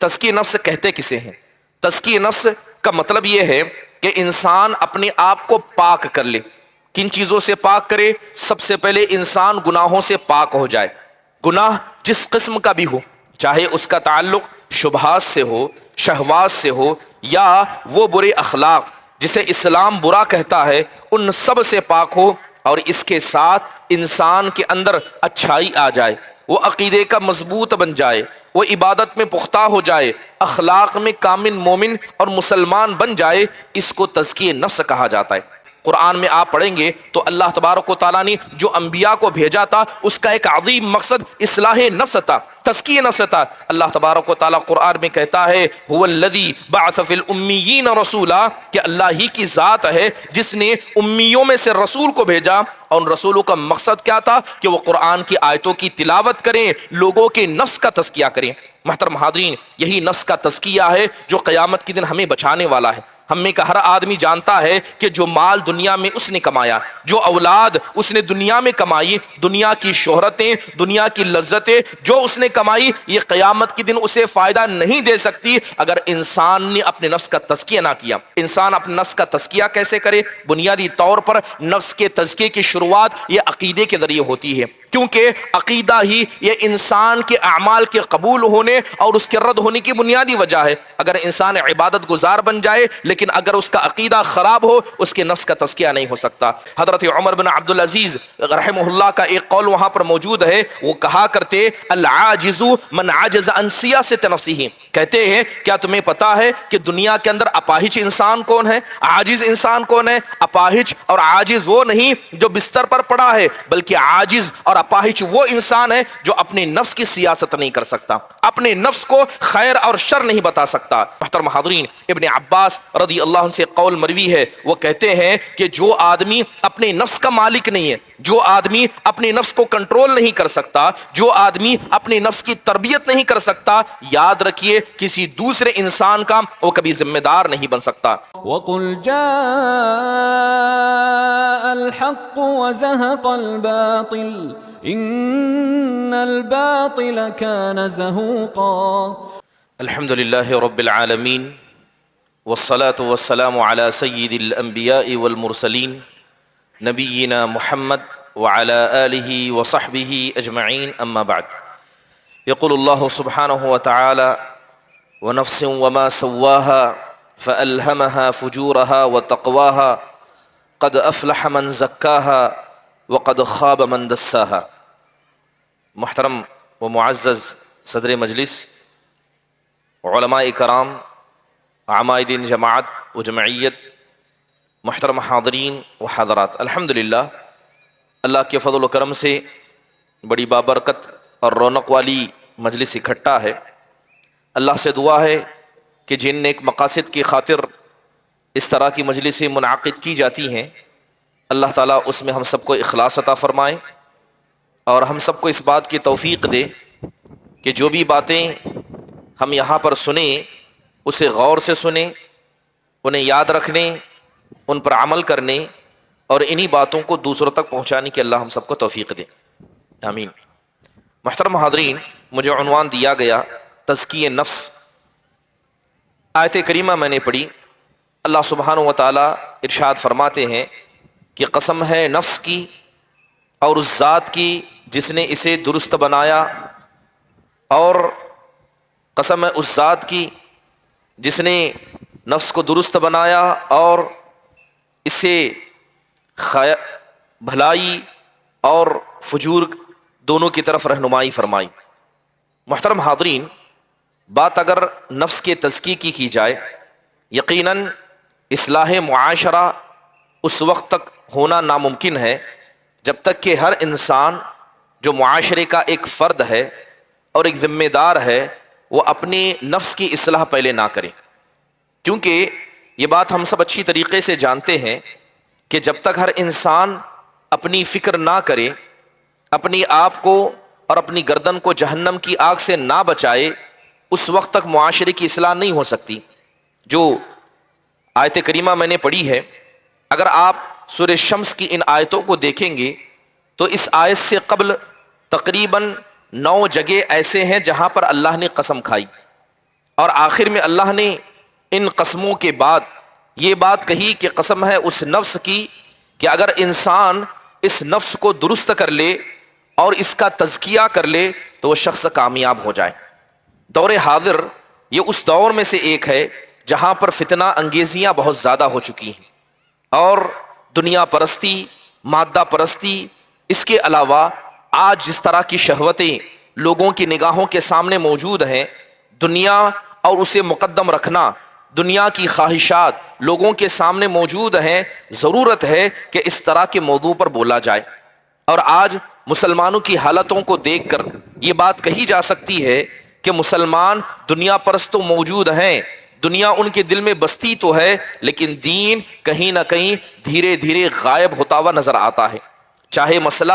تزکیہ نفس کہتے کسے ہیں؟ تزکیہ نفس کا مطلب یہ ہے کہ انسان اپنے آپ کو پاک کر لے۔ کن چیزوں سے پاک کرے؟ سب سے پہلے انسان گناہوں سے پاک ہو جائے، گناہ جس قسم کا بھی ہو، چاہے اس کا تعلق شبہات سے ہو، شہوات سے ہو، یا وہ برے اخلاق جسے اسلام برا کہتا ہے، ان سب سے پاک ہو، اور اس کے ساتھ انسان کے اندر اچھائی آ جائے، وہ عقیدے کا مضبوط بن جائے، وہ عبادت میں پختہ ہو جائے، اخلاق میں کامل مومن اور مسلمان بن جائے، اس کو تزکیہ نفس کہا جاتا ہے۔ قرآن میں آپ پڑھیں گے تو اللہ تبارک و تعالیٰ نے جو انبیاء کو بھیجا تھا اس کا ایک عظیم مقصد اصلاح نفس تھا، تزکیہ نفس تھا۔ اللہ تبارک و تعالیٰ قرآن میں کہتا ہے هو الذی بعث فی الامیین رسولا، کہ اللہ ہی کی ذات ہے جس نے امیوں میں سے رسول کو بھیجا، اور ان رسولوں کا مقصد کیا تھا؟ کہ وہ قرآن کی آیتوں کی تلاوت کریں، لوگوں کے نفس کا تزکیہ کریں۔ محترم حاضرین، یہی نفس کا تزکیہ ہے جو قیامت کے دن ہمیں بچانے والا ہے۔ ہم میں کا ہر آدمی جانتا ہے کہ جو مال دنیا میں اس نے کمایا، جو اولاد اس نے دنیا میں کمائی، دنیا کی شہرتیں، دنیا کی لذتیں جو اس نے کمائی، یہ قیامت کے دن اسے فائدہ نہیں دے سکتی اگر انسان نے اپنے نفس کا تزکیہ نہ کیا۔ انسان اپنے نفس کا تزکیہ کیسے کرے؟ بنیادی طور پر نفس کے تزکیے کی شروعات یہ عقیدے کے ذریعے ہوتی ہے، کیونکہ عقیدہ ہی یہ انسان کے اعمال کے قبول ہونے اور اس کے رد ہونے کی بنیادی وجہ ہے۔ اگر انسان عبادت گزار بن جائے لیکن اگر اس کا عقیدہ خراب ہو، اس کے نفس کا تزکیہ نہیں ہو سکتا۔ حضرت عمر بن عبدالعزیز رحمہ اللہ کا ایک قول وہاں پر موجود ہے، وہ کہا کرتے العاجز من عجز عن سیاست نفسہ، کہتے ہیں کیا تمہیں پتا ہے کہ دنیا کے اندر اپاہج انسان کون ہے، عاجز انسان کون ہے؟ اپاہج اور عاجز وہ نہیں جو بستر پر پڑا ہے، بلکہ عاجز اور اپاہج وہ انسان ہے جو اپنے نفس کی سیاست نہیں کر سکتا، اپنے نفس کو خیر اور شر نہیں بتا سکتا۔ محترم حاضرین، ابن عباس رضی اللہ عنہ سے قول مروی ہے، وہ کہتے ہیں کہ جو آدمی اپنے نفس کا مالک نہیں ہے، جو آدمی اپنے نفس کو کنٹرول نہیں کر سکتا، جو آدمی اپنے نفس کی تربیت نہیں کر سکتا، یاد رکھیے کسی دوسرے انسان کا وہ کبھی ذمہ دار نہیں بن سکتا۔ وَقُلْ جَاءَ الْحَقُّ وَزَهَقَ الْبَاطِلُ إِنَّ الْبَاطِلَ كَانَ زَهُوقًا۔ الحمد للہ رب العالمین، والصلاة والسلام على سید الانبیاء والمرسلین نبینا محمد وعلى آلہ وصحبہ اجمعین، اما بعد۔ یقول اللہ سبحانہ وتعالی ونفس وما سواها فألهمها فجورها وتقواها قد افلح من زکاها وقد خاب من دساها۔ محترم و معزز صدر مجلس، علماء کرام، عمائدین جماعت و جمعیت، محترم حاضرین و حاضرات، الحمدللہ اللہ کے فضل و کرم سے بڑی بابرکت اور رونق والی مجلس اکٹھا ہے۔ اللہ سے دعا ہے کہ جن نیک مقاصد کی خاطر اس طرح کی مجلسیں منعقد کی جاتی ہیں، اللہ تعالیٰ اس میں ہم سب کو اخلاص عطا فرمائے، اور ہم سب کو اس بات کی توفیق دے کہ جو بھی باتیں ہم یہاں پر سنیں اسے غور سے سنیں، انہیں یاد رکھنے، ان پر عمل کرنے، اور انہی باتوں کو دوسروں تک پہنچانے کی اللہ ہم سب کو توفیق دے، آمین۔ محترم حاضرین، مجھے عنوان دیا گیا تزکیہ نفس۔ آیت کریمہ میں نے پڑھی، اللہ سبحانہ و تعالیٰ ارشاد فرماتے ہیں کہ قسم ہے نفس کی اور اس ذات کی جس نے اسے درست بنایا، اور قسم ہے اس ذات کی جس نے نفس کو درست بنایا اور اسے بھلائی اور فجور دونوں کی طرف رہنمائی فرمائی۔ محترم حاضرین، بات اگر نفس کے تزکیے کی جائے، یقیناً اصلاح معاشرہ اس وقت تک ہونا ناممکن ہے جب تک کہ ہر انسان جو معاشرے کا ایک فرد ہے اور ایک ذمہ دار ہے، وہ اپنے نفس کی اصلاح پہلے نہ کرے، کیونکہ یہ بات ہم سب اچھی طریقے سے جانتے ہیں کہ جب تک ہر انسان اپنی فکر نہ کرے، اپنی آپ کو اور اپنی گردن کو جہنم کی آگ سے نہ بچائے، اس وقت تک معاشرے کی اصلاح نہیں ہو سکتی۔ جو آیت کریمہ میں نے پڑھی ہے، اگر آپ سورہ شمس کی ان آیتوں کو دیکھیں گے تو اس آیت سے قبل تقریباً 9 جگہ ایسے ہیں جہاں پر اللہ نے قسم کھائی، اور آخر میں اللہ نے ان قسموں کے بعد یہ بات کہی کہ قسم ہے اس نفس کی کہ اگر انسان اس نفس کو درست کر لے اور اس کا تزکیہ کر لے تو وہ شخص کامیاب ہو جائے۔ دور حاضر یہ اس دور میں سے ایک ہے جہاں پر فتنہ انگیزیاں بہت زیادہ ہو چکی ہیں، اور دنیا پرستی، مادہ پرستی، اس کے علاوہ آج جس طرح کی شہوتیں لوگوں کی نگاہوں کے سامنے موجود ہیں، دنیا اور اسے مقدم رکھنا، دنیا کی خواہشات لوگوں کے سامنے موجود ہیں، ضرورت ہے کہ اس طرح کے موضوع پر بولا جائے۔ اور آج مسلمانوں کی حالتوں کو دیکھ کر یہ بات کہی جا سکتی ہے کہ مسلمان دنیا پرست تو موجود ہیں، دنیا ان کے دل میں بستی تو ہے، لیکن دین کہیں نہ کہیں دھیرے دھیرے غائب ہوتا ہوا نظر آتا ہے۔ چاہے مسئلہ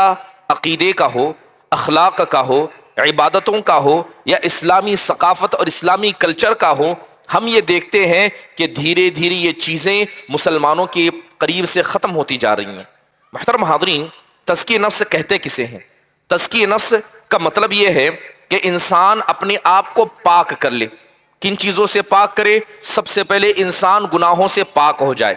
عقیدے کا ہو، اخلاق کا ہو، عبادتوں کا ہو، یا اسلامی ثقافت اور اسلامی کلچر کا ہو، ہم یہ دیکھتے ہیں کہ دھیرے دھیرے یہ چیزیں مسلمانوں کے قریب سے ختم ہوتی جا رہی ہیں۔ محترم حاضرین، تزکیہ نفس کہتے کسے ہیں؟ تزکیہ نفس کا مطلب یہ ہے کہ انسان اپنے آپ کو پاک کر لے۔ کن چیزوں سے پاک کرے؟ سب سے پہلے انسان گناہوں سے پاک ہو جائے۔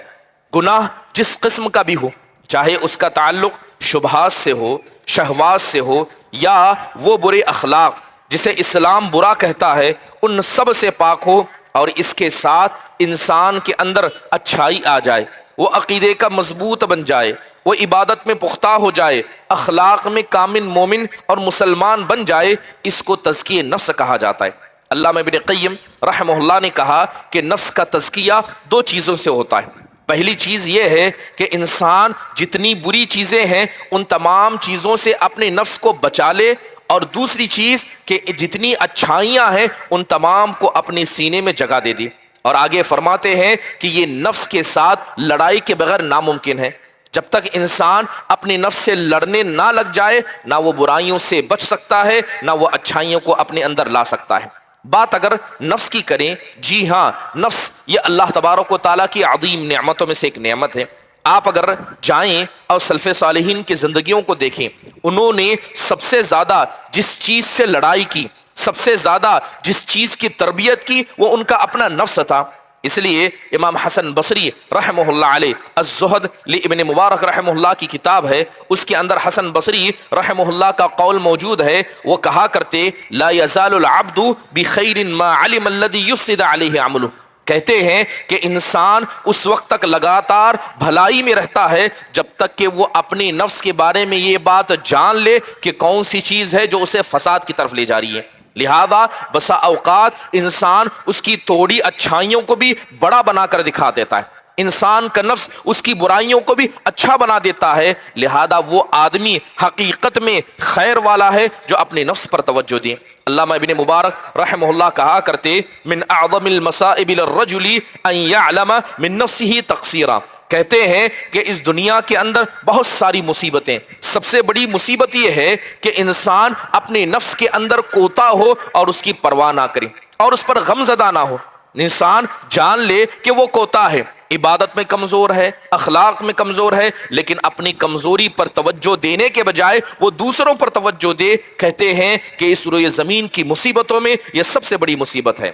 گناہ جس قسم کا بھی ہو، چاہے اس کا تعلق شبہات سے ہو، شہوات سے ہو، یا وہ برے اخلاق جسے اسلام برا کہتا ہے، ان سب سے پاک ہو، اور اس کے ساتھ انسان کے اندر اچھائی آ جائے، وہ عقیدے کا مضبوط بن جائے، وہ عبادت میں پختہ ہو جائے، اخلاق میں کامل مومن اور مسلمان بن جائے، اس کو تزکیہ نفس کہا جاتا ہے۔ علامہ ابن قیم رحمہ اللہ نے کہا کہ نفس کا تزکیہ دو چیزوں سے ہوتا ہے۔ پہلی چیز یہ ہے کہ انسان جتنی بری چیزیں ہیں ان تمام چیزوں سے اپنے نفس کو بچا لے، اور دوسری چیز کہ جتنی اچھائیاں ہیں ان تمام کو اپنے سینے میں جگہ دے دی۔ اور آگے فرماتے ہیں کہ یہ نفس کے ساتھ لڑائی کے بغیر ناممکن ہے۔ جب تک انسان اپنے نفس سے لڑنے نہ لگ جائے، نہ وہ برائیوں سے بچ سکتا ہے، نہ وہ اچھائیوں کو اپنے اندر لا سکتا ہے۔ بات اگر نفس کی کریں، جی ہاں، نفس یہ اللہ تبارک و تعالیٰ کی عظیم نعمتوں میں سے ایک نعمت ہے۔ آپ اگر جائیں اور سلف صالحین کی زندگیوں کو دیکھیں، انہوں نے سب سے زیادہ جس چیز سے لڑائی کی، سب سے زیادہ جس چیز کی تربیت کی، وہ ان کا اپنا نفس تھا۔ اس لیے امام حسن بصری رحمہ اللہ علیہ الزہد لابن مبارک رحمہ اللہ کی کتاب ہے، اس کے اندر حسن بصری رحمہ اللہ کا قول موجود ہے۔ وہ کہا کرتے لا یزال العبد بخیر ما علم الذی یفسد علیہ عملہ، کہتے ہیں کہ انسان اس وقت تک لگاتار بھلائی میں رہتا ہے جب تک کہ وہ اپنے نفس کے بارے میں یہ بات جان لے کہ کون سی چیز ہے جو اسے فساد کی طرف لے جا رہی ہے۔ لہذا بسا اوقات انسان اس کی تھوڑی اچھائیوں کو بھی بڑا بنا کر دکھا دیتا ہے، انسان کا نفس اس کی برائیوں کو بھی اچھا بنا دیتا ہے۔ لہذا وہ آدمی حقیقت میں خیر والا ہے جو اپنے نفس پر توجہ دے۔ علامہ ابن مبارک رحمہ اللہ کہا کرتے من اعظم المصائب للرجل ان يعلم من نفسه تقصيرا، کہتے ہیں کہ اس دنیا کے اندر بہت ساری مصیبتیں، سب سے بڑی مصیبت یہ ہے کہ انسان اپنے نفس کے اندر کوتا ہو اور اس کی پرواہ نہ کرے اور اس پر غم زدہ نہ ہو۔ انسان جان لے کہ وہ کوتا ہے، عبادت میں کمزور ہے، اخلاق میں کمزور ہے، لیکن اپنی کمزوری پر توجہ دینے کے بجائے وہ دوسروں پر توجہ دے۔ کہتے ہیں کہ اس روئے زمین کی مصیبتوں میں یہ سب سے بڑی مصیبت ہے۔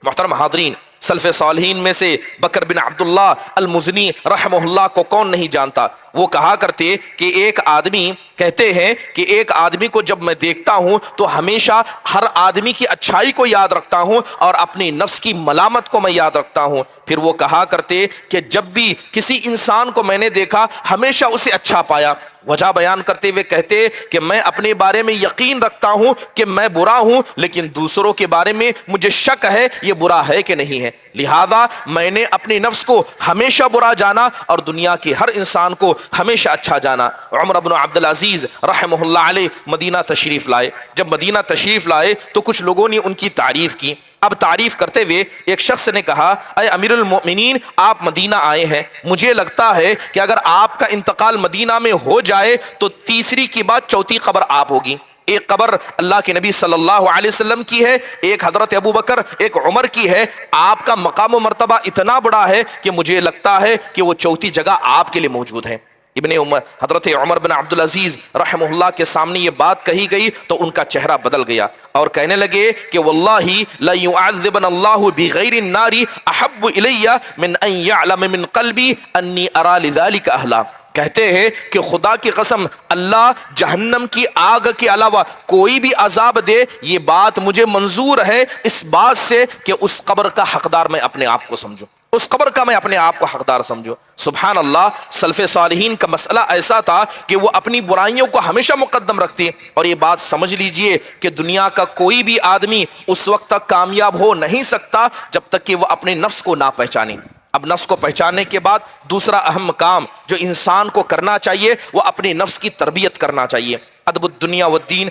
محترم حاضرین، سلف صالحین میں سے بکر بن عبداللہ المزنی رحمہ اللہ کو کون نہیں جانتا؟ وہ کہا کرتے کہ ایک آدمی، کہتے ہیں کہ ایک آدمی کو جب میں دیکھتا ہوں تو ہمیشہ ہر آدمی کی اچھائی کو یاد رکھتا ہوں اور اپنی نفس کی ملامت کو میں یاد رکھتا ہوں۔ پھر وہ کہا کرتے کہ جب بھی کسی انسان کو میں نے دیکھا ہمیشہ اسے اچھا پایا۔ وجہ بیان کرتے ہوئے کہتے کہ میں اپنے بارے میں یقین رکھتا ہوں کہ میں برا ہوں، لیکن دوسروں کے بارے میں مجھے شک ہے یہ برا ہے کہ نہیں ہے، لہذا میں نے اپنے نفس کو ہمیشہ برا جانا اور دنیا کے ہر انسان کو ہمیشہ اچھا جانا۔ عمر بن عبدالعزیز رحمہ اللہ علیہ مدینہ تشریف لائے۔ جب مدینہ تشریف لائے تو کچھ لوگوں نے ان کی تعریف کی۔ اب تعریف کرتے ہوئے ایک شخص نے کہا اے امیر المؤمنین، آپ مدینہ آئے ہیں، مجھے لگتا ہے کہ اگر آپ کا انتقال مدینہ میں ہو جائے تو تیسری کی بعد چوتھی قبر آپ ہوگی۔ ایک قبر اللہ کے نبی صلی اللہ علیہ وسلم کی ہے، ایک حضرت ابو بکر، ایک عمر کی ہے۔ آپ کا مقام و مرتبہ اتنا بڑا ہے کہ مجھے لگتا ہے کہ وہ چوتھی جگہ آپ کے لیے موجود ہے۔ حضرت عمر بن عبدالعزیز رحمہ اللہ کے سامنے یہ بات کہی گئی تو ان کا چہرہ بدل گیا اور کہنے لگے کہ واللہ لا يعذبن اللہ بغیر النار احب الی من ان یعلم من قلبی انی ارا لذلک اہلا. کہتے ہیں کہ خدا کی قسم اللہ جہنم کی آگ کے علاوہ کوئی بھی عذاب دے یہ بات مجھے منظور ہے اس بات سے کہ اس قبر کا حقدار میں اپنے آپ کو سمجھوں، اس قبر کا میں اپنے آپ کو حقدار سمجھوں. سبحان اللہ. سلف صالحین کا مسئلہ ایسا تھا کہ وہ اپنی برائیوں کو ہمیشہ مقدم رکھتے، اور یہ بات سمجھ لیجئے کہ دنیا کا کوئی بھی آدمی اس وقت تک کامیاب ہو نہیں سکتا جب تک کہ وہ اپنے نفس کو نہ پہچانے. اب نفس کو پہچاننے کے بعد دوسرا اہم کام جو انسان کو کرنا چاہیے وہ اپنے نفس کی تربیت کرنا چاہیے. ادب الدنیا والدین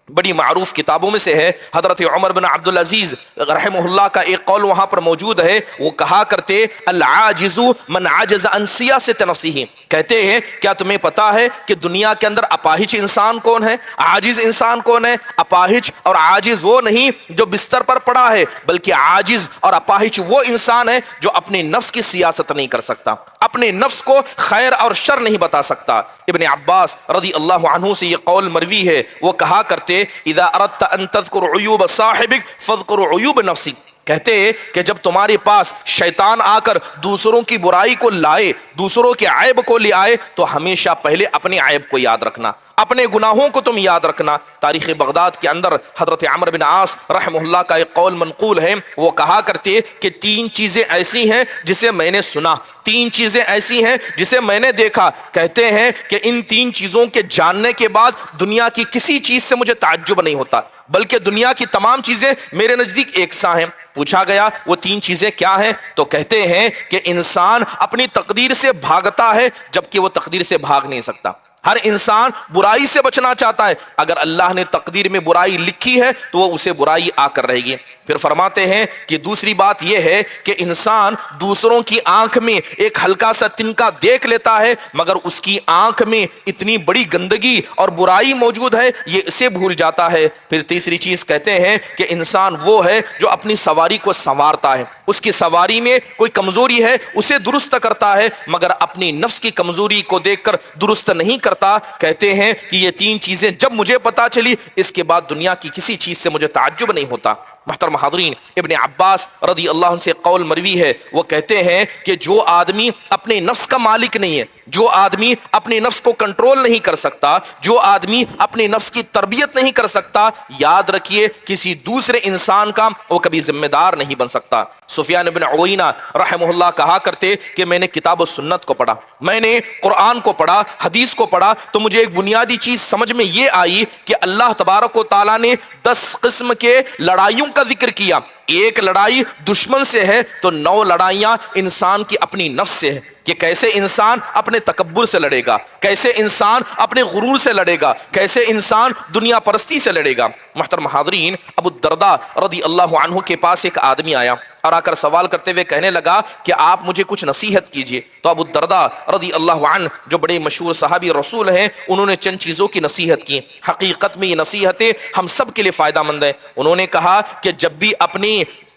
بڑی معروف کتابوں میں سے ہے. حضرت عمر بن عبدالعزیز رحمہ اللہ کا ایک قول وہاں پر موجود ہے. وہ کہا کرتے العاجز من عجز عن سیاست نفسہ. کہتے ہیں کیا تمہیں پتا ہے کہ دنیا کے اندر اپاہج انسان کون ہے، عاجز انسان کون ہے؟ اپاہج اور عاجز وہ نہیں جو بستر پر پڑا ہے، بلکہ عاجز اور اپاہج وہ انسان ہے جو اپنے نفس کی سیاست نہیں کر سکتا، اپنے نفس کو خیر اور شر نہیں بتا سکتا. ابن عباس رضی اللہ عنہ سے یہ قول مروی ہے. وہ کہا کرتے اذا اردت ان تذکر عیوب صاحبک فاذکر عیوب نفسک. کہتے ہیں کہ جب تمہارے پاس شیطان آ کر دوسروں کی برائی کو لائے، دوسروں کے عیب کو لے آئے، تو ہمیشہ پہلے اپنے عیب کو یاد رکھنا، اپنے گناہوں کو تم یاد رکھنا. تاریخ بغداد کے اندر حضرت عمرو بن عاص رحمہ اللہ کا ایک قول منقول ہے. وہ کہا کرتے کہ 3 چیزیں ایسی ہیں جسے میں نے سنا، 3 چیزیں ایسی ہیں جسے میں نے دیکھا. کہتے ہیں کہ ان 3 چیزوں کے جاننے کے بعد دنیا کی کسی چیز سے مجھے تعجب نہیں ہوتا، بلکہ دنیا کی تمام چیزیں میرے نزدیک یکساں ہیں. پوچھا گیا وہ 3 چیزیں کیا ہیں؟ تو کہتے ہیں کہ انسان اپنی تقدیر سے بھاگتا ہے جبکہ وہ تقدیر سے بھاگ نہیں سکتا. ہر انسان برائی سے بچنا چاہتا ہے، اگر اللہ نے تقدیر میں برائی لکھی ہے تو وہ اسے برائی آ کر رہے گی. پھر فرماتے ہیں کہ دوسری بات یہ ہے کہ انسان دوسروں کی آنکھ میں ایک ہلکا سا تنکا دیکھ لیتا ہے، مگر اس کی آنکھ میں اتنی بڑی گندگی اور برائی موجود ہے یہ اسے بھول جاتا ہے. پھر تیسری چیز کہتے ہیں کہ انسان وہ ہے جو اپنی سواری کو سنوارتا ہے، اس کی سواری میں کوئی کمزوری ہے اسے درست کرتا ہے، مگر اپنی نفس کی کمزوری کو دیکھ کر درست نہیں کرتا. کہتے ہیں کہ یہ 3 چیزیں جب مجھے پتا چلی اس کے بعد دنیا کی کسی چیز سے مجھے تعجب نہیں ہوتا. محترم حاضرین، ابن عباس رضی اللہ عنہ سے قول مروی ہے. وہ کہتے ہیں کہ جو آدمی اپنے نفس کا مالک نہیں ہے، جو آدمی اپنے نفس کو کنٹرول نہیں کر سکتا، جو آدمی اپنے نفس کی تربیت نہیں کر سکتا، یاد رکھیے کسی دوسرے انسان کا وہ کبھی ذمہ دار نہیں بن سکتا. سفیان بن عیینہ رحمہ اللہ کہا کرتے کہ میں نے کتاب و سنت کو پڑھا، میں نے قرآن کو پڑھا، حدیث کو پڑھا، تو مجھے ایک بنیادی چیز سمجھ میں یہ آئی کہ اللہ تبارک و تعالیٰ نے 10 قسم کے لڑائیوں کا ذکر کیا. ایک لڑائی دشمن سے ہے تو 9 لڑائیاں انسان کی اپنی نفس سے ہے کہ کیسے انسان اپنے تکبر سے لڑے گا، کیسے انسان اپنے غرور سے لڑے گا، کیسے انسان دنیا پرستی سے لڑے گا. محترم حاضرین، ابو الدرداء رضی اللہ عنہ کے پاس ایک آدمی آیا اور آ کر سوال کرتے ہوئے کہنے لگا کہ آپ مجھے کچھ نصیحت کیجئے. تو ابو الدرداء رضی اللہ عنہ جو بڑے مشہور صحابی رسول ہیں، انہوں نے چند چیزوں کی نصیحت کی. حقیقت میں یہ نصیحتیں ہم سب کے لیے فائدہ مند ہیں. انہوں نے کہا کہ جب بھی اپنی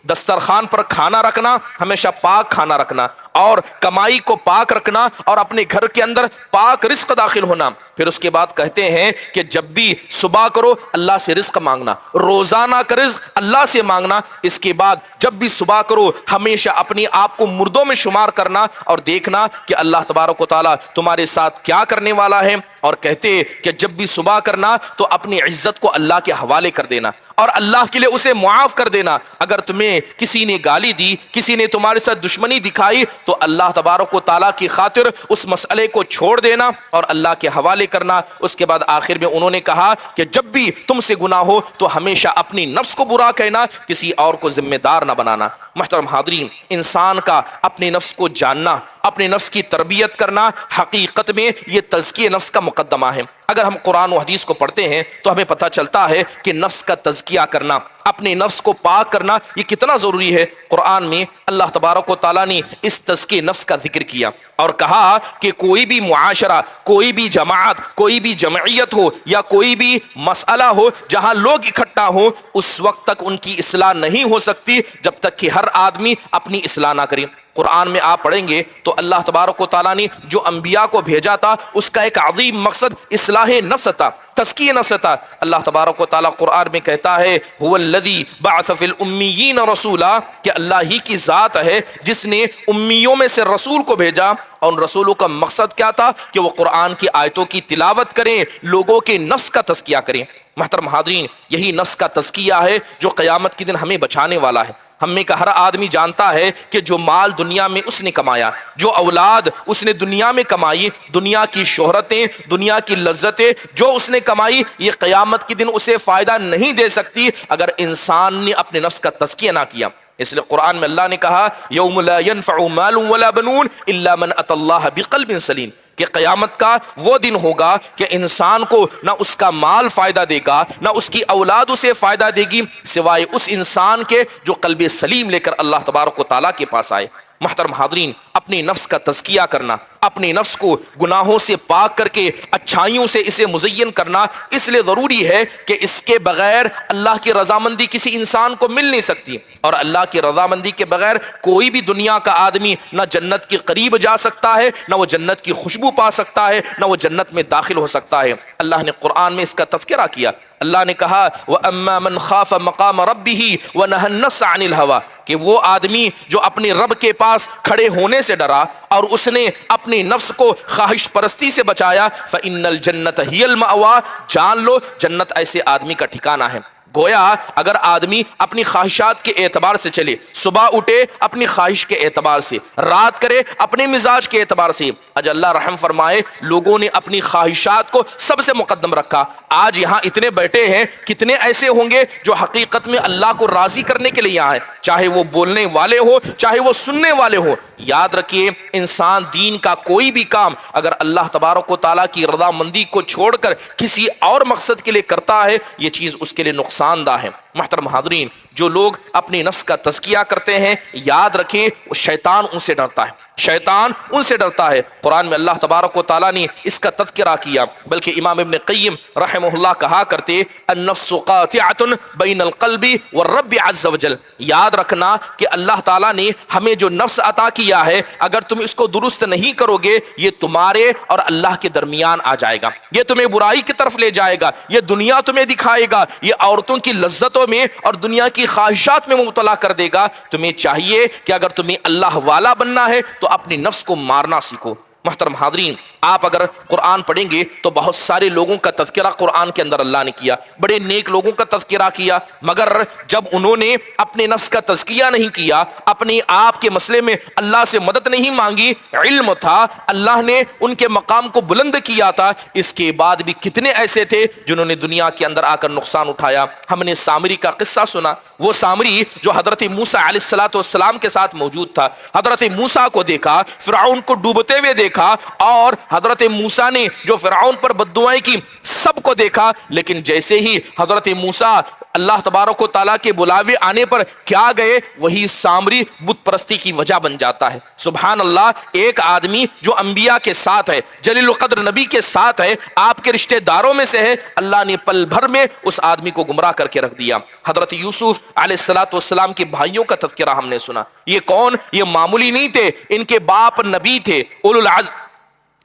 دسترخوان پر کھانا رکھنا ہمیشہ پاک کھانا رکھنا، اور کمائی کو پاک رکھنا، اور اپنے گھر کے اندر پاک رزق داخل ہونا. پھر اس کے بعد کہتے ہیں کہ جب بھی صبح کرو اللہ سے رزق مانگنا، روزانہ کا رزق اللہ سے مانگنا. اس کے بعد جب بھی صبح کرو ہمیشہ اپنے آپ کو مردوں میں شمار کرنا اور دیکھنا کہ اللہ تبارک و تعالیٰ تمہارے ساتھ کیا کرنے والا ہے. اور کہتے کہ جب بھی صبح کرنا تو اپنی عزت کو اللہ کے حوالے کر دینا اور اللہ کے لیے اسے معاف کر دینا. اگر تمہیں کسی نے گالی دی، کسی نے تمہارے ساتھ دشمنی دکھائی، تو اللہ تبارک و تعالیٰ کی خاطر اس مسئلے کو چھوڑ دینا اور اللہ کے حوالے کرنا. اس کے بعد آخر میں انہوں نے کہا کہ جب بھی تم سے گناہ ہو تو ہمیشہ اپنی نفس کو برا کہنا، کسی اور کو ذمہ دار نہ بنانا. محترم حاضرین، انسان کا اپنے نفس کو جاننا، اپنے نفس کی تربیت کرنا حقیقت میں یہ تزکیہ نفس کا مقدمہ ہے. اگر ہم قرآن و حدیث کو پڑھتے ہیں تو ہمیں پتہ چلتا ہے کہ نفس کا تزکیہ کرنا، اپنے نفس کو پاک کرنا یہ کتنا ضروری ہے. قرآن میں اللہ تبارک و تعالیٰ نے اس تزکیہ نفس کا ذکر کیا اور کہا کہ کوئی بھی معاشرہ، کوئی بھی جماعت، کوئی بھی جمعیت ہو یا کوئی بھی مسئلہ ہو جہاں لوگ اکٹھا ہوں، اس وقت تک ان کی اصلاح نہیں ہو سکتی جب تک کہ ہر آدمی اپنی اصلاح نہ کرے. قرآن میں آپ پڑھیں گے تو اللہ تبارک و تعالیٰ نے جو انبیاء کو بھیجا تھا اس کا ایک عظیم مقصد اصلاح نفس تھا، تزکیہ نفس تھا۔ اللہ تبارک و تعالیٰ قرآن میں کہتا ہے هو الذی بعث فی الامیین رسولا، کہ اللہ ہی کی ذات ہے جس نے امیوں میں سے رسول کو بھیجا، اور ان رسولوں کا مقصد کیا تھا کہ وہ قرآن کی آیتوں کی تلاوت کریں، لوگوں کے نفس کا تزکیہ کریں۔ محترم حاضرین، یہی نفس کا تزکیہ ہے جو قیامت کے دن ہمیں بچانے والا ہے۔ ہم میں کا ہر آدمی جانتا ہے کہ جو مال دنیا میں اس نے کمایا، جو اولاد اس نے دنیا میں کمائی، دنیا کی شہرتیں، دنیا کی لذتیں جو اس نے کمائی، یہ قیامت کے دن اسے فائدہ نہیں دے سکتی اگر انسان نے اپنے نفس کا تزکیہ نہ کیا۔ اس لیے قرآن میں اللہ نے کہا یوم لا ينفع مال ولا بنون الا من اتى اللہ بقلب سلیم، کہ قیامت کا وہ دن ہوگا کہ انسان کو نہ اس کا مال فائدہ دے گا، نہ اس کی اولاد اسے فائدہ دے گی، سوائے اس انسان کے جو قلب سلیم لے کر اللہ تبارک و تعالیٰ کے پاس آئے۔ محترم حاضرین، اپنی نفس کا تزکیہ کرنا، اپنی نفس کو گناہوں سے پاک کر کے اچھائیوں سے اسے مزین کرنا اس لیے ضروری ہے کہ اس کے بغیر اللہ کی رضامندی کسی انسان کو مل نہیں سکتی، اور اللہ کی رضامندی کے بغیر کوئی بھی دنیا کا آدمی نہ جنت کے قریب جا سکتا ہے، نہ وہ جنت کی خوشبو پا سکتا ہے، نہ وہ جنت میں داخل ہو سکتا ہے۔ اللہ نے قرآن میں اس کا تذکرہ کیا۔ اللہ نے کہا وَأَمَّا مَنْ خَافَ مَقَامَ رَبِّهِ وَنَهَى النَّفْسَ عَنِ الْهَوَىٰ، کہ وہ آدمی جو اپنے رب کے پاس کھڑے ہونے سے ڈرا اور اس نے اپنی نفس کو خواہش پرستی سے بچایا، فَإِنَّ الْجَنَّةَ هِيَ الْمَأْوَىٰ، جان لو جنت ایسے آدمی کا ٹھکانہ ہے۔ گویا اگر آدمی اپنی خواہشات کے اعتبار سے چلے، صبح اٹھے اپنی خواہش کے اعتبار سے، رات کرے اپنے مزاج کے اعتبار سے، آج اللہ رحم فرمائے لوگوں نے اپنی خواہشات کو سب سے مقدم رکھا۔ آج یہاں اتنے بیٹھے ہیں، کتنے ایسے ہوں گے جو حقیقت میں اللہ کو راضی کرنے کے لیے یہاں ہیں، چاہے وہ بولنے والے ہو چاہے وہ سننے والے ہو۔ یاد رکھیے انسان دین کا کوئی بھی کام اگر اللہ تبارک و تعالیٰ کی رضامندی کو چھوڑ کر کسی اور مقصد کے لیے کرتا ہے، یہ چیز اس کے لیے نقصان دہ ہے۔ محترم حاضرین، جو لوگ اپنی نفس کا تزکیہ کرتے ہیں، یاد رکھیں شیطان ان سے ڈرتا ہے، شیطان ان سے ڈرتا ہے۔ قرآن میں اللہ تبارک و تعالیٰ نے اس کا تذکرہ کیا، بلکہ امام ابن قیم رحمہ اللہ کہا کرتے النفس قاطعۃ بین القلب والرب عز وجل، یاد رکھنا کہ اللہ تعالیٰ نے ہمیں جو نفس عطا کیا ہے، اگر تم اس کو درست نہیں کرو گے یہ تمہارے اور اللہ کے درمیان آ جائے گا، یہ تمہیں برائی کی طرف لے جائے گا، یہ دنیا تمہیں دکھائے گا، یہ عورتوں کی لذتوں میں اور دنیا کی خواہشات میں مبتلا کر دے گا۔ تمہیں چاہیے کہ اگر تمہیں اللہ والا بننا ہے تو اپنی نفس کو مارنا سیکھو۔ محترم حاضرین، آپ اگر قرآن پڑھیں گے تو بہت سارے لوگوں کا تذکرہ قرآن کے اندر اللہ نے کیا، بڑے نیک لوگوں کا تذکرہ کیا، مگر جب انہوں نے اپنے نفس کا تزکیہ نہیں کیا، اپنے آپ کے مسئلے میں اللہ سے مدد نہیں مانگی، علم تھا اللہ نے ان کے مقام کو بلند کیا تھا، اس کے بعد بھی کتنے ایسے تھے جنہوں نے دنیا کے اندر آ کر نقصان اٹھایا۔ ہم نے سامری کا قصہ سنا، وہ سامری جو حضرت موسیٰ علیہ السلام کے ساتھ موجود تھا، حضرت موسیٰ کو دیکھا، فرعون کو ڈوبتے ہوئے دیکھا، اور حضرت موسیٰ نے جو فرعون پر بددعائیں کی سب کو دیکھا، لیکن جیسے ہی حضرت موسیٰ اللہ تبارک و تعالیٰ کے بلاوے آنے پر کیا گئے، وہی سامری بت پرستی کی وجہ بن جاتا ہے۔ سبحان اللہ، ایک آدمی جو انبیاء کے ساتھ ہے، جلیل القدر نبی کے ساتھ ہے، آپ کے رشتہ داروں میں سے ہے، اللہ نے پل بھر میں اس آدمی کو گمراہ کر کے رکھ دیا۔ حضرت یوسف علیہ السلام کے بھائیوں کا تذکرہ ہم نے سنا، یہ کون؟ یہ معمولی نہیں تھے، ان کے باپ نبی تھے، اولو العزم،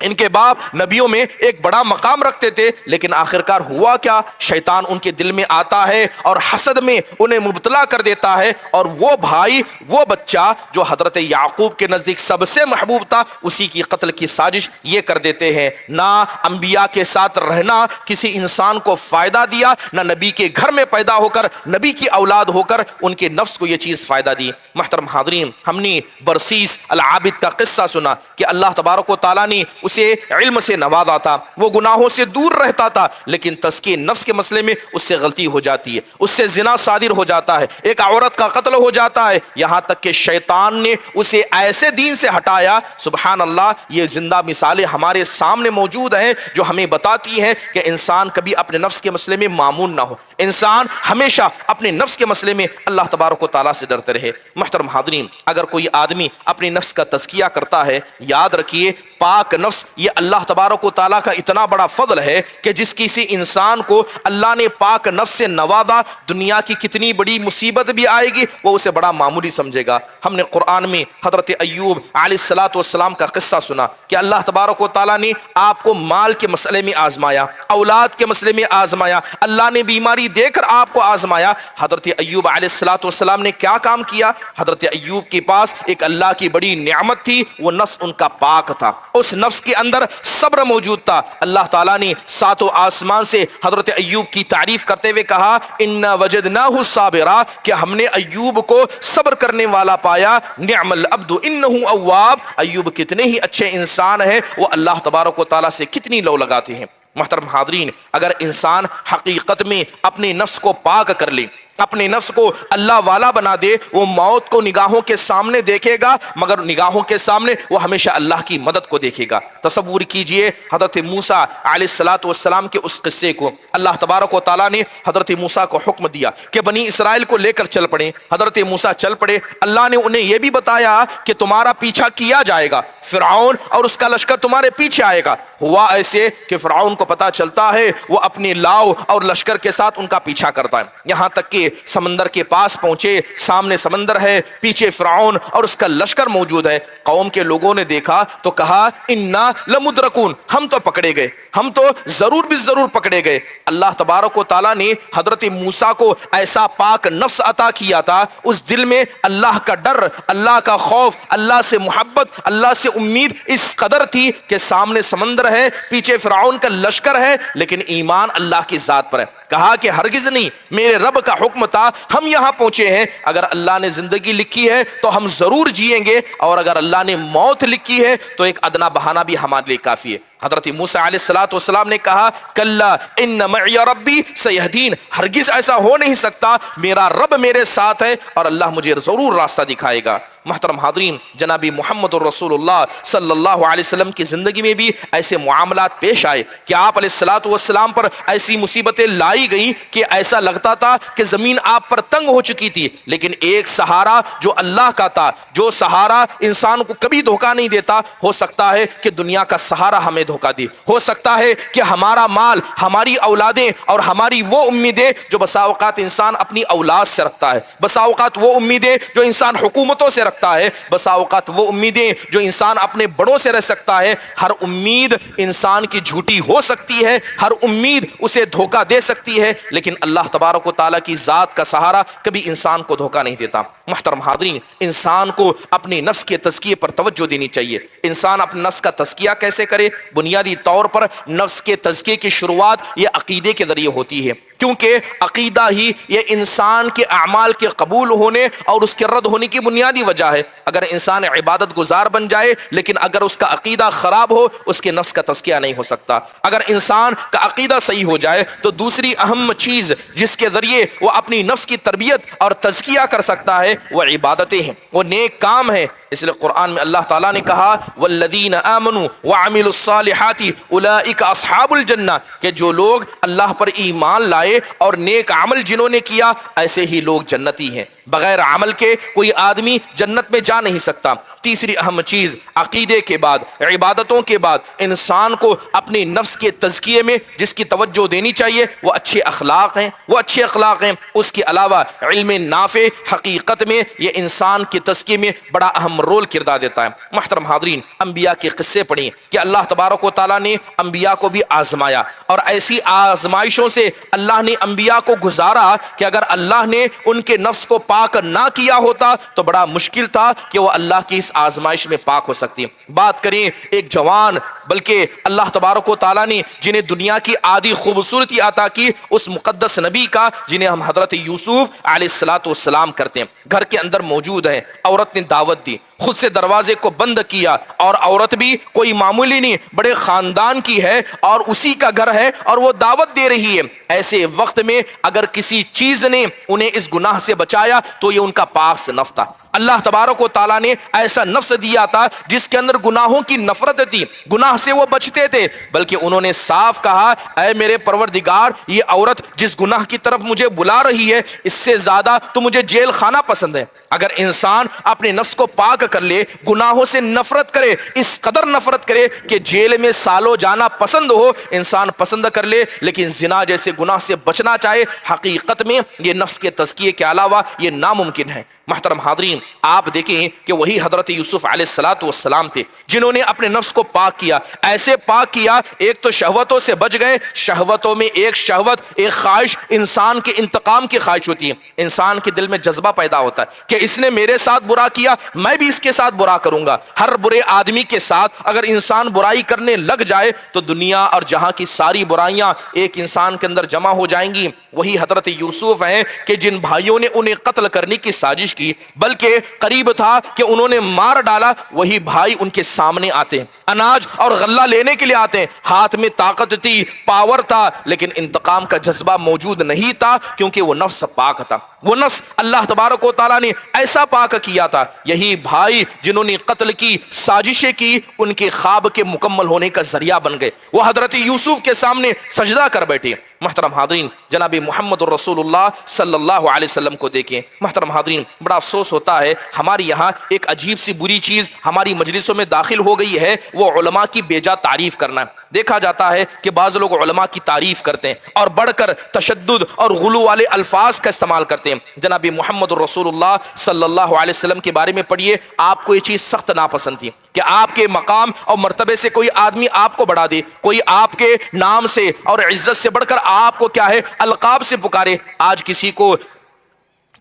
ان کے باپ نبیوں میں ایک بڑا مقام رکھتے تھے، لیکن آخرکار ہوا کیا؟ شیطان ان کے دل میں آتا ہے اور حسد میں انہیں مبتلا کر دیتا ہے، اور وہ بھائی، وہ بچہ جو حضرت یعقوب کے نزدیک سب سے محبوب تھا، اسی کی قتل کی سازش یہ کر دیتے ہیں۔ نہ انبیاء کے ساتھ رہنا کسی انسان کو فائدہ دیا، نہ نبی کے گھر میں پیدا ہو کر، نبی کی اولاد ہو کر ان کے نفس کو یہ چیز فائدہ دی۔ محترم حاضرین، ہم نے برسیس العابد کا قصہ سنا کہ اللہ تبارک و تعالیٰ نے اسے علم سے نوازا تھا، وہ گناہوں سے دور رہتا تھا، لیکن تزکیہ نفس کے مسئلے میں اس سے غلطی ہو جاتی ہے، اس سے زنا صادر ہو جاتا ہے، ایک عورت کا قتل ہو جاتا ہے، یہاں تک کہ شیطان نے اسے ایسے دین سے ہٹایا۔ سبحان اللہ، یہ زندہ مثالیں ہمارے سامنے موجود ہیں جو ہمیں بتاتی ہیں کہ انسان کبھی اپنے نفس کے مسئلے میں معمون نہ ہو، انسان ہمیشہ اپنے نفس کے مسئلے میں اللہ تبارک و تعالیٰ سے ڈرتے رہے۔ محترم حاضرین، اگر کوئی آدمی اپنی نفس کا تزکیہ کرتا ہے، یاد رکھیے پاک نفس نفس یہ اللہ تبارک و تعالیٰ کا اتنا بڑا فضل ہے کہ جس کسی انسان کو اللہ نے پاک نفس سے نوازا، دنیا کی کتنی بڑی مصیبت بھی آئے گی وہ اسے بڑا معمولی سمجھے گا۔ ہم نے قرآن میں حضرت ایوب علیہ السلام کا قصہ سنا کہ اللہ تبارک و تعالیٰ نے آپ کو مال کے مسئلے میں آزمایا، اولاد کے مسئلے میں آزمایا، اللہ نے بیماری دے کر آپ کو آزمایا۔ حضرت ایوب علیہ السلام نے کیا کام کیا؟ حضرت ایوب کے پاس ایک اللہ کی بڑی نعمت تھی، وہ نفس ان کا پاک تھا، اس نفس کے اندر صبر موجود تھا۔ اللہ تعالیٰ نے ساتوں آسمان سے حضرت ایوب کی تعریف کرتے ہوئے کہا اِنَّا وَجَدْنَاهُ صَابِرًا، کہ ہم نے ایوب کو صبر کرنے والا پایا، نعم العبد انہ اواب، ایوب کتنے ہی اچھے انسان ہیں، وہ اللہ تبارک و تعالیٰ سے کتنی لو لگاتے ہیں۔ محترم حاضرین، اگر انسان حقیقت میں اپنے نفس کو پاک کر لے، اپنے نفس کو اللہ والا بنا دے، وہ موت کو نگاہوں کے سامنے دیکھے گا، مگر نگاہوں کے سامنے وہ ہمیشہ اللہ کی مدد کو دیکھے گا۔ تصور کیجئے حضرت موسیٰ علیہ السلام کے اس قصے کو، اللہ تبارک و تعالیٰ نے حضرت موسیٰ کو حکم دیا کہ بنی اسرائیل کو لے کر چل پڑے۔ حضرت موسیٰ چل پڑے، اللہ نے انہیں یہ بھی بتایا کہ تمہارا پیچھا کیا جائے گا، فرعون اور اس کا لشکر تمہارے پیچھے آئے گا۔ ہوا ایسے کہ فرعون کو پتا چلتا ہے، وہ اپنے لاؤ اور لشکر کے ساتھ ان کا پیچھا کرتا ہے، یہاں تک کہ سمندر کے پاس پہنچے، سامنے سمندر ہے، پیچھے فرعون اور اس کا لشکر موجود ہے۔ قوم کے لوگوں نے دیکھا تو کہا انا لمدرکون، ہم تو پکڑے گئے، ہم تو ضرور بھی ضرور پکڑے گئے۔ اللہ تبارک و تعالیٰ نے حضرت موسیٰ کو ایسا پاک نفس عطا کیا تھا، اس دل میں اللہ کا ڈر، اللہ کا خوف، اللہ سے محبت، اللہ سے امید اس قدر تھی کہ سامنے سمندر ہے، پیچھے فرعون کا لشکر ہے، لیکن ایمان اللہ کی ذات پر ہے۔ کہا کہ ہرگز نہیں، میرے رب کا حکم تھا، ہم یہاں پہنچے ہیں، اگر اللہ نے زندگی لکھی ہے تو ہم ضرور جئیں گے، اور اگر اللہ نے موت لکھی ہے تو ایک ادنا بہانہ بھی ہمارے لیے کافی ہے۔ حضرت موسیٰ علیہ السلام نے کہا کلا ان معی ربی سیہدین، ہرگز ایسا ہو نہیں سکتا، میرا رب میرے ساتھ ہے اور اللہ مجھے ضرور راستہ دکھائے گا۔ محترم حاضرین، جناب محمد الرسول اللہ صلی اللہ علیہ وسلم کی زندگی میں بھی ایسے معاملات پیش آئے کہ آپ علیہ السلام پر ایسی مصیبتیں لائی گئیں کہ ایسا لگتا تھا کہ زمین آپ پر تنگ ہو چکی تھی، لیکن ایک سہارا جو اللہ کا تھا، جو سہارا انسان کو کبھی دھوکہ نہیں دیتا، ہو سکتا ہے کہ دنیا کا سہارا ہمیں دھوکہ دی، ہو سکتا ہے کہ ہمارا مال، ہماری اولادیں اور ہماری وہ امیدیں جو بسا اوقات انسان اپنی اولاد سے رکھتا ہے، بسا اوقات وہ امیدیں جو انسان حکومتوں سے رکھتا ہے، بسا اوقات وہ امیدیں جو انسان اپنے بڑوں سے رہ سکتا ہے، ہر امید انسان کی جھوٹی ہو سکتی ہے، ہر امید اسے دھوکہ دے سکتی ہے، لیکن اللہ تبارک و تعالیٰ کی ذات کا سہارا کبھی انسان کو دھوکہ نہیں دیتا۔ محترم حاضرین، انسان کو اپنے نفس کے تزکیے پر توجہ دینی چاہیے۔ انسان اپنے نفس کا تزکیہ کیسے کرے؟ بنیادی طور پر نفس کے تزکیے کی شروعات یہ عقیدے کے ذریعے ہوتی ہے، کیونکہ عقیدہ ہی یہ انسان کے اعمال کے قبول ہونے اور اس کے رد ہونے کی بنیادی وجہ ہے۔ اگر انسان عبادت گزار بن جائے لیکن اگر اس کا عقیدہ خراب ہو، اس کے نفس کا تزکیہ نہیں ہو سکتا۔ اگر انسان کا عقیدہ صحیح ہو جائے تو دوسری اہم چیز جس کے ذریعے وہ اپنی نفس کی تربیت اور تزکیہ کر سکتا ہے وہ عبادتیں ہیں، وہ نیک کام ہیں۔ اس لیے قرآن میں اللہ تعالیٰ نے کہا والذین آمنوا وعملوا الصالحات اولئک اصحاب الجنہ، کہ جو لوگ اللہ پر ایمان لائے اور نیک عمل جنہوں نے کیا، ایسے ہی لوگ جنتی ہیں۔ بغیر عمل کے کوئی آدمی جنت میں جا نہیں سکتا۔ تیسری اہم چیز، عقیدے کے بعد، عبادتوں کے بعد انسان کو اپنی نفس کے تزکیے میں جس کی توجہ دینی چاہیے وہ اچھے اخلاق ہیں، وہ اچھے اخلاق ہیں۔ اس کے علاوہ علم نافع حقیقت میں یہ انسان کے تزکیے میں بڑا اہم رول کردار دیتا ہے۔ محترم حاضرین، انبیاء کے قصے پڑھیں کہ اللہ تبارک و تعالیٰ نے انبیاء کو بھی آزمایا، اور ایسی آزمائشوں سے اللہ نے انبیاء کو گزارا کہ اگر اللہ نے ان کے نفس کو پاک نہ کیا ہوتا تو بڑا مشکل تھا کہ وہ اللہ کی اس آزمائش میں پاک ہو سکتی۔ بات کریں ایک جوان، بلکہ اللہ تبارک و تعالیٰ نے جنہیں دنیا کی آدھی خوبصورتی عطا کی، اس مقدس نبی کا جنہیں ہم حضرت یوسف علیہ السلام کرتے ہیں، گھر کے اندر موجود ہیں۔ عورت نے دعوت دی، خود سے دروازے کو بند کیا، اور عورت بھی کوئی معمولی نہیں، بڑے خاندان کی ہے اور اسی کا گھر ہے اور وہ دعوت دے رہی ہے۔ ایسے وقت میں اگر کسی چیز نے انہیں اس گناہ سے بچایا تو یہ ان کا پاک نفس تھا، اللہ تبارک و تعالیٰ نے ایسا نفس دیا تھا جس کے اندر گناہوں کی نفرت تھی، گناہ سے وہ بچتے تھے، بلکہ انہوں نے صاف کہا اے میرے پروردگار یہ عورت جس گناہ کی طرف مجھے بلا رہی ہے اس سے زیادہ تو مجھے جیل خانہ پسند ہے۔ اگر انسان اپنے نفس کو پاک کر لے، گناہوں سے نفرت کرے، اس قدر نفرت کرے کہ جیل میں سالوں جانا پسند ہو، انسان پسند کر لے، لیکن زنا جیسے گناہ سے بچنا چاہے، حقیقت میں یہ نفس کے تزکیے کے علاوہ یہ ناممکن ہے۔ محترم حاضرین، آپ دیکھیں کہ وہی حضرت یوسف علیہ السلام تھے جنہوں نے اپنے نفس کو پاک کیا، ایسے پاک کیا، ایک تو شہوتوں سے بچ گئے۔ شہوتوں میں ایک شہوت، ایک خواہش انسان کے انتقام کی خواہش ہوتی ہے، انسان کے دل میں جذبہ پیدا ہوتا ہے کہ اس نے میرے ساتھ برا کیا، میں بھی اس کے ساتھ برا کروں گا۔ ہر برے آدمی کے ساتھ اگر انسان برائی کرنے لگ جائے تو دنیا اور جہاں کی ساری برائیاں ایک انسان کے اندر جمع ہو جائیں گی۔ وہی حضرت یوسف ہیں کہ جن بھائیوں نے انہیں قتل کرنے کی سازش کی، بلکہ قریب تھا کہ انہوں نے مار ڈالا، وہی بھائی ان کے سامنے آتے ہیں، اناج اور غلہ لینے کے لیے آتے ہیں، ہاتھ میں طاقت تھی، پاور تھا، لیکن انتقام کا جذبہ موجود نہیں تھا کیونکہ وہ نفس پاک تھا، وہ نفس اللہ تبارک و تعالیٰ نے ایسا پاک کیا تھا۔ یہی بھائی جنہوں نے قتل کی سازشیں کی ان کے خواب کے مکمل ہونے کا ذریعہ بن گئے، وہ حضرت یوسف کے سامنے سجدہ کر بیٹھے۔ محترم حاضرین، جناب محمد الرسول اللہ صلی اللہ علیہ وسلم کو دیکھیں۔ محترم حاضرین، بڑا افسوس ہوتا ہے ہماری یہاں ایک عجیب سی بری چیز ہماری مجلسوں میں داخل ہو گئی ہے، وہ علماء کی بے جا تعریف کرنا۔ دیکھا جاتا ہے کہ بعض لوگ علماء کی تعریف کرتے ہیں اور بڑھ کر تشدد اور غلو والے الفاظ کا استعمال کرتے ہیں۔ جناب محمد الرسول اللہ صلی اللہ علیہ وسلم کے بارے میں پڑھیے، آپ کو یہ چیز سخت ناپسند تھی کہ آپ کے مقام اور مرتبے سے کوئی آدمی آپ کو بڑھا دے، کوئی آپ کے نام سے اور عزت سے بڑھ کر آپ کو کیا ہے القاب سے پکارے۔ آج کسی کو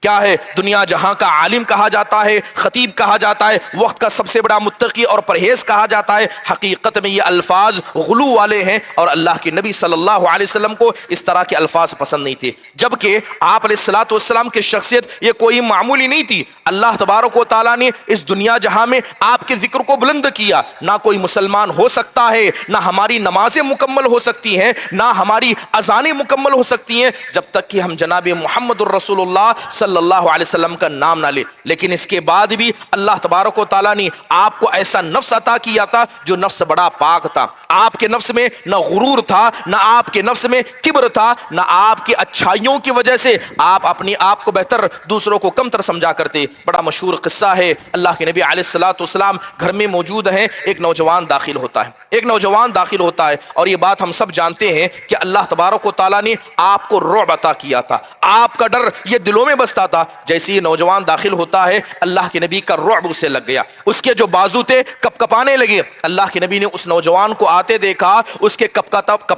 کیا ہے دنیا جہاں کا عالم کہا جاتا ہے، خطیب کہا جاتا ہے، وقت کا سب سے بڑا متقی اور پرہیز کہا جاتا ہے، حقیقت میں یہ الفاظ غلو والے ہیں اور اللہ کے نبی صلی اللہ علیہ وسلم کو اس طرح کے الفاظ پسند نہیں تھے، جبکہ آپ علیہ الصلوۃ والسلام کی شخصیت یہ کوئی معمولی نہیں تھی۔ اللہ تبارک و تعالیٰ نے اس دنیا جہاں میں آپ کے ذکر کو بلند کیا، نہ کوئی مسلمان ہو سکتا ہے، نہ ہماری نمازیں مکمل ہو سکتی ہیں، نہ ہماری اذانیں مکمل ہو سکتی ہیں جب تک کہ ہم جناب محمد الرسول اللہ صلی اللہ علیہ وسلم کا نام نہ لے۔ لیکن اس کے بعد بھی اللہ تبارک و تعالیٰ نے آپ کو ایسا نفس عطا کیا تھا جو نفس بڑا پاک تھا۔ آپ کے نفس میں نہ غرور تھا، نہ آپ کے نفس میں کبر تھا، نہ آپ کی اچھائیوں کی وجہ سے آپ اپنے آپ کو بہتر دوسروں کو کم تر سمجھا کرتے۔ بڑا مشہور قصہ ہے، اللہ کے نبی علیہ الصلوۃ والسلام گھر میں موجود ہیں، ایک نوجوان داخل ہوتا ہے اور یہ بات ہم سب جانتے ہیں کہ اللہ تبارک و تعالیٰ نے آپ کو رعب عطا کیا تھا، آپ کا ڈر یہ دلوں میں بستا تھا۔ جیسے یہ نوجوان داخل ہوتا ہے اللہ کے نبی کا رعب اسے لگ گیا، اس کے جو بازو تھے کپ کپانے لگے۔ اللہ کے نبی نے اس نوجوان کو آتے دیکھا، اس کے کپ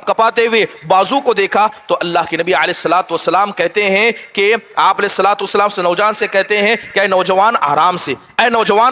کپاتے ہوئے بازو کو دیکھا تو اللہ کے نبی علیہ الصلوۃ والسلام کہتے ہیں کہ آپ علیہ الصلوۃ والسلام سے نوجوان سے کہتے ہیں کہ اے نوجوان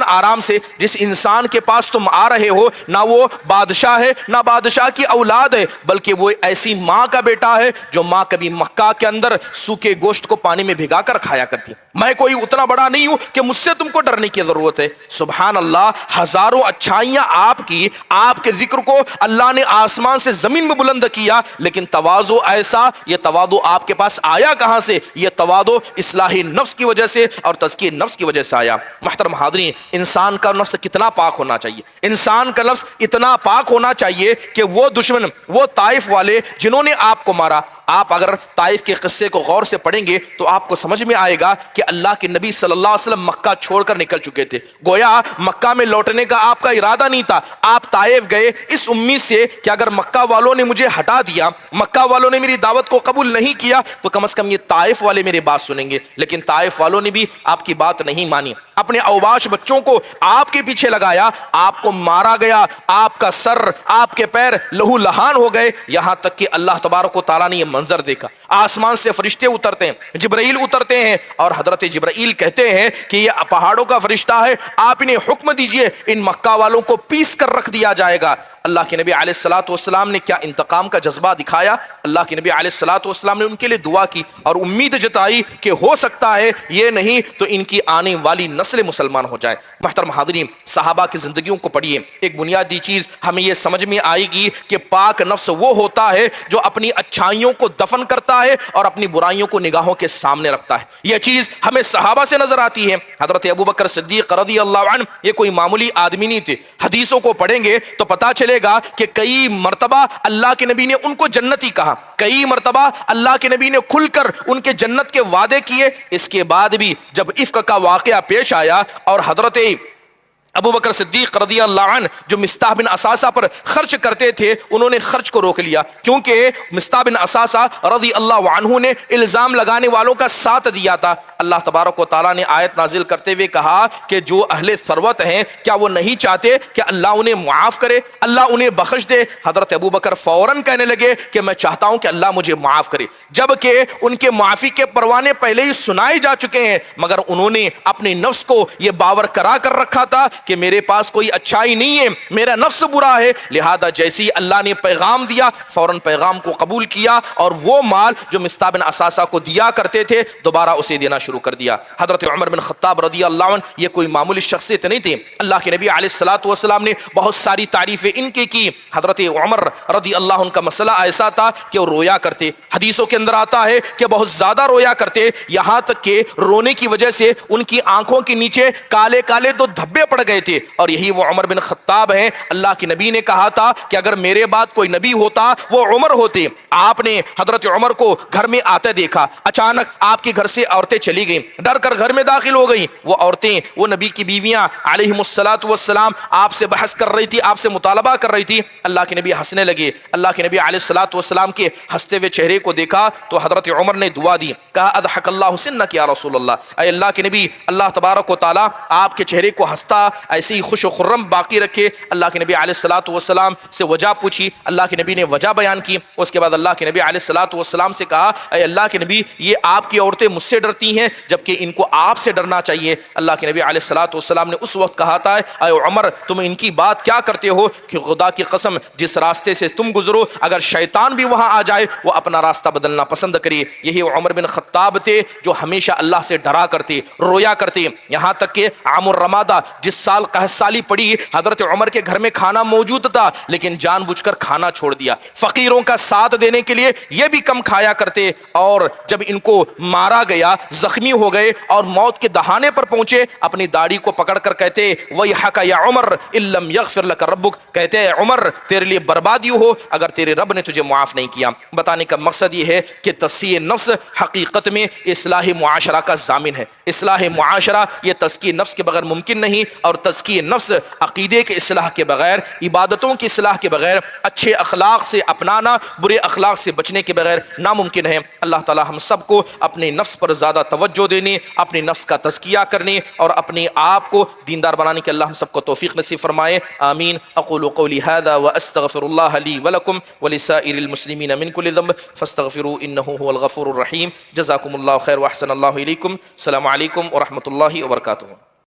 آرام سے، جس انسان کے پاس تم آ رہے ہو نہ وہ بادشاہ ہے نہ بادشاہ کی اولاد ہے، بلکہ وہ ایسی ماں کا بیٹا ہے جو ماں کبھی مکہ کے اندر سوکھے گوشت کو پانی میں بھگا کر کھایا کرتی۔ میں کوئی اتنا بڑا نہیں ہوں کہ مجھ سے تم کو ڈرنے کی ضرورت ہے۔ سبحان اللہ، ہزاروں اچھائیاں آپ کی، آپ کے ذکر کو اللہ نے آسمان سے زمین میں بلند کیا، لیکن تواضع ایسا، یہ تواضع آپ کے پاس آیا کہاں سے؟ یہ تواضع اصلاح نفس کی وجہ سے اور تزکیہ نفس کی وجہ سے آیا۔ محترم حاضرین، انسان کا نفس کتنا پاک ہونا چاہیے، انسان کا نفس اتنا پاک ہونا چاہیے کہ وہ دشمن، وہ طائف والے جنہوں نے آپ کو مارا، آپ اگر طائف کے قصے کو غور سے پڑھیں گے تو آپ کو سمجھ میں آئے گا کہ اللہ کے نبی صلی اللہ علیہ وسلم مکہ چھوڑ کر نکل چکے تھے، گویا مکہ میں لوٹنے کا آپ کا ارادہ نہیں تھا۔ آپ طائف گئے اس امید سے کہ اگر مکہ والوں نے مجھے ہٹا دیا، مکہ والوں نے میری دعوت کو قبول نہیں کیا تو کم از کم یہ طائف والے میری بات سنیں گے، لیکن طائف والوں نے بھی آپ کی بات نہیں مانی، اپنے اوباش بچوں کو آپ کے پیچھے لگایا، آپ کو مارا گیا، آپ کا سر، آپ کے پیر لہو لہان ہو گئے، یہاں تک کہ اللہ تبارک و تعالیٰ نے یہ منظر دیکھا۔ آسمان سے فرشتے اترتے ہیں، جبرائیل اترتے ہیں اور حضرت جبرائیل کہتے ہیں کہ یہ پہاڑوں کا فرشتہ ہے، آپ انہیں حکم دیجئے ان مکہ والوں کو پیس کر رکھ دیا جائے گا۔ اللہ کے نبی علیہ الصلوۃ والسلام نے کیا انتقام کا جذبہ دکھایا۔ اللہ کے نبی علیہ الصلوۃ والسلام نے ان کے لیے دعا کی اور امید جتائی کہ ہو سکتا ہے یہ نہیں تو ان کی آنے والی نسل مسلمان ہو جائے۔ محترم حاضرین، صحابہ کی زندگیوں کو پڑھیے، ایک بنیادی چیز ہمیں یہ سمجھ میں آئے گی کہ پاک نفس وہ ہوتا ہے جو اپنی اچھائیوں کو دفن کرتا کرتا ہے اور اپنی برائیوں کو نگاہوں کے سامنے رکھتا ہے. یہ چیز ہمیں صحابہ سے نظر آتی ہے. حضرت ابوبکر صدیق رضی اللہ عنہ یہ کوئی معمولی آدمی نہیں تھے. حدیثوں کو پڑھیں گے تو پتا چلے گا کہ کئی مرتبہ اللہ کے نبی نے ان کو جنتی کہا, کئی مرتبہ اللہ کے نبی نے کھل کر ان کے جنت کے وعدے کیے. اس کے بعد بھی جب افک کا واقعہ پیش آیا اور حضرت ابو بکر صدیق رضی اللہ عنہ جو مصطح بن اساسہ پر خرچ کرتے تھے, انہوں نے خرچ کو روک لیا, کیونکہ مصطح بن اساسہ رضی اللہ عنہ نے الزام لگانے والوں کا ساتھ دیا تھا. اللہ تبارک و تعالیٰ نے آیت نازل کرتے ہوئے کہا کہ جو اہل ثروت ہیں کیا وہ نہیں چاہتے کہ اللہ انہیں معاف کرے, اللہ انہیں بخش دے. حضرت ابو بکر فوراً کہنے لگے کہ میں چاہتا ہوں کہ اللہ مجھے معاف کرے, جبکہ ان کے معافی کے پروانے پہلے ہی سنائے جا چکے ہیں, مگر انہوں نے اپنے نفس کو یہ باور کرا کر رکھا تھا کہ میرے پاس کوئی اچھائی نہیں ہے, میرا نفس برا ہے. لہذا جیسی اللہ نے پیغام دیا فوراً پیغام کو قبول کیا اور وہ مال جو مصطح بن اساسہ کو دیا کرتے تھے دوبارہ اسے دینا شروع کر دیا. حضرت عمر بن خطاب رضی اللہ عنہ یہ کوئی معمولی شخصیت نہیں تھے. اللہ کے نبی علیہ الصلوۃ والسلام نے بہت ساری تعریفیں ان کی. حضرت عمر رضی اللہ عنہ کا مسئلہ ایسا تھا کہ وہ رویا کرتے. حدیثوں کے اندر آتا ہے کہ بہت زیادہ رویا کرتے, یہاں تک کہ رونے کی وجہ سے ان کی آنکھوں کے نیچے کالے کالے دو دھبے پڑ گئے تھے. اور یہی وہ عمر بن خطاب ہیں. اللہ کے نبی نے کہا تھا کہ اگر میرے بعد کوئی نبی ہوتا وہ عمر ہوتے. آپ نے حضرت عمر کو گھر میں آتے دیکھا, اچانک آپ کے گھر سے عورتیں چلی گئیں, ڈر کر گھر میں داخل ہو گئیں. وہ عورتیں, وہ نبی کی بیویاں علیہم الصلاۃ والسلام آپ سے بحث کر رہی تھی, آپ سے مطالبہ کر رہی تھی. اللہ کے نبی ہنسنے لگے. اللہ کے نبی علیہ الصلاۃ والسلام کے ہنستے ہوئے چہرے کو دیکھا تو حضرت عمر نے دعا دی, کہا اضحک اللہ سنک یا رسول اللہ, اے اللہ کے نبی اللہ تبارک و تعالیٰ آپ کے چہرے کو ہنستا ایسے ہی خوش و خرم باقی رکھے. اللہ کے نبی علیہ الصلوۃ والسلام سے وجہ پوچھی, اللہ کے نبی نے وجہ بیان کی. اس کے بعد اللہ کے نبی علیہ الصلوۃ والسلام سے کہا اے اللہ کے نبی یہ آپ کی عورتیں مجھ سے ڈرتی ہیں جبکہ ان کو آپ سے ڈرنا چاہیے. اللہ کے نبی علیہ الصلوۃ والسلام نے اس وقت کہا تھا اے عمر تم ان کی بات کیا کرتے ہو کہ خدا کی قسم جس راستے سے تم گزرو اگر شیطان بھی وہاں آ جائے وہ اپنا راستہ بدلنا پسند کرے. یہی عمر بن خطاب تھے جو ہمیشہ اللہ سے ڈرا کرتے, رویا کرتے. یہاں تک کہ عام الرمادہ جس سال قحط سالی پڑی حضرت عمر کے گھر میں کھانا موجود تھا لیکن جان بوجھ کر کھانا چھوڑ دیا. فقیروں کا ساتھ دینے کے لیے یہ بھی کم کھایا کرتے, اور جب ان کو مارا گیا زخمی ہو گئے اور موت کے دہانے پر پہنچے اپنی داڑھی کو پکڑ کر کہتے ویحک یا عمر ان لم یغفر لک ربک, کہتے عمر تیرے لیے بربادی ہو اگر تیرے رب نے تجھے معاف نہیں کیا. بتانے کا مقصد یہ ہے کہ تصحیح نفس حقیقت میں اصلاح معاشرہ کا ضامن ہے. اصلاح معاشرہ یہ تزکیہ نفس کے بغیر ممکن نہیں, اور تزکیہ نفس عقیدے کے اصلاح کے بغیر, عبادتوں کی اصلاح کے بغیر, اچھے اخلاق سے اپنانا برے اخلاق سے بچنے کے بغیر ناممکن ہے. اللہ تعالی ہم سب کو اپنے نفس پر زیادہ توجہ دینے, اپنے نفس کا تزکیہ کرنے اور اپنے آپ کو دیندار بنانے کے اللہ ہم سب کو توفیق نصیب فرمائے. آمین. اقول قولی هذا واستغفر الله لي ولكم ولسائر المسلمين من كل ذنب فاستغفروه انه هو الغفور الرحيم. جزاكم الله خير واحسن الله اليكم. السلام علیکم ورحمۃ اللہ وبرکاتہ.